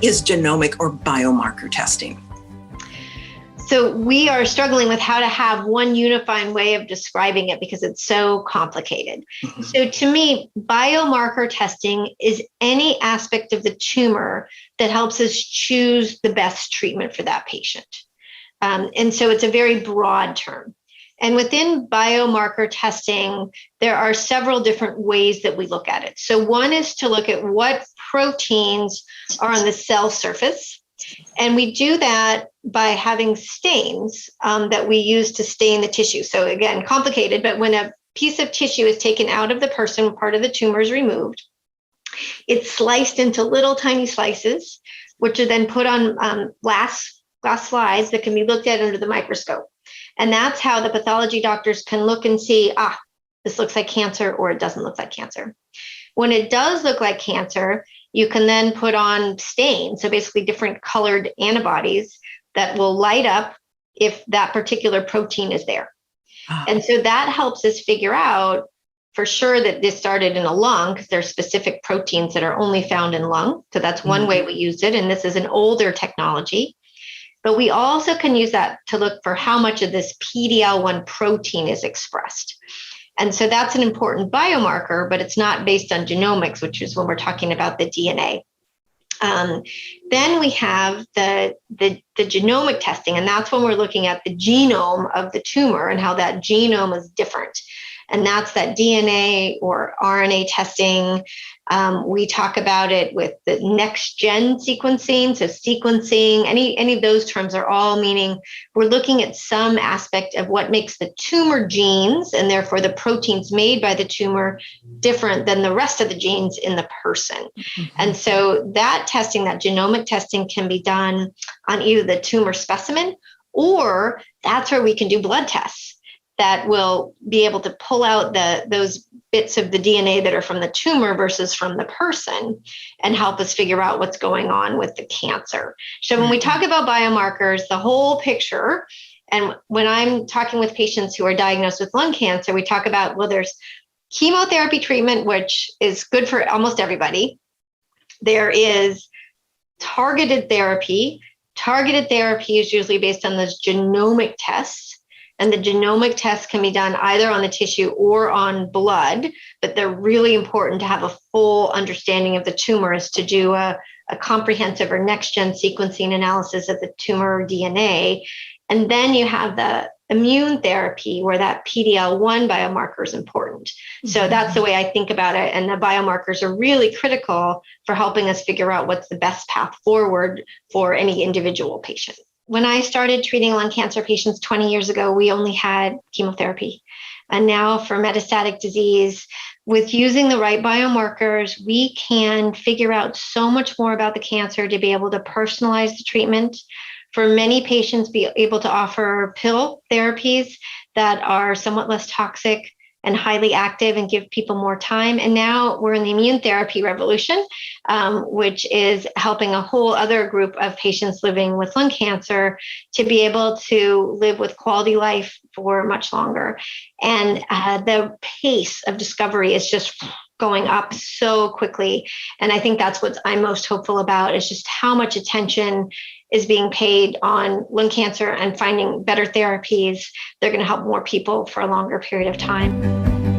what is genomic or biomarker testing? So we are struggling with how to have one unifying way of describing it because it's so complicated. Mm-hmm. So to me, biomarker testing is any aspect of the tumor that helps us choose the best treatment for that patient. And so it's a very broad term. And within biomarker testing, there are several different ways that we look at it. So one is to look at what proteins are on the cell surface. And we do that by having stains that we use to stain the tissue. So again, complicated, but when a piece of tissue is taken out of the person, part of the tumor is removed, it's sliced into little tiny slices, which are then put on glass slides that can be looked at under the microscope. And that's how the pathology doctors can look and see, this looks like cancer or it doesn't look like cancer. When it does look like cancer, you can then put on stains, so basically different colored antibodies that will light up if that particular protein is there. And so that helps us figure out for sure that this started in a lung because there's specific proteins that are only found in lung. So that's one way we use it. And this is an older technology. But we also can use that to look for how much of this PD-L1 protein is expressed. And so that's an important biomarker, but it's not based on genomics, which is when we're talking about the DNA. Then we have the genomic testing, and that's when we're looking at the genome of the tumor and how that genome is different. And that's that DNA or RNA testing. We talk about it with the next gen sequencing. So sequencing, any of those terms are all meaning we're looking at some aspect of what makes the tumor genes and therefore the proteins made by the tumor different than the rest of the genes in the person. Mm-hmm. And so that testing, that genomic testing can be done on either the tumor specimen or that's where we can do blood tests that will be able to pull out those bits of the DNA that are from the tumor versus from the person and help us figure out what's going on with the cancer. So when we talk about biomarkers, the whole picture, and when I'm talking with patients who are diagnosed with lung cancer, we talk about, well, there's chemotherapy treatment, which is good for almost everybody. There is targeted therapy. Targeted therapy is usually based on those genomic tests. And the genomic tests can be done either on the tissue or on blood, but they're really important to have a full understanding of the tumor is to do a comprehensive or next-gen sequencing analysis of the tumor DNA. And then you have the immune therapy where that PD-L1 biomarker is important. So that's the way I think about it. And the biomarkers are really critical for helping us figure out what's the best path forward for any individual patient. When I started treating lung cancer patients 20 years ago, we only had chemotherapy. And now for metastatic disease, with using the right biomarkers, we can figure out so much more about the cancer to be able to personalize the treatment. For many patients, be able to offer pill therapies that are somewhat less toxic and highly active and give people more time. And now we're in the immune therapy revolution, which is helping a whole other group of patients living with lung cancer to be able to live with quality life for much longer. And the pace of discovery is just going up so quickly. And I think that's what I'm most hopeful about is just how much attention is being paid on lung cancer and finding better therapies. They're going to help more people for a longer period of time.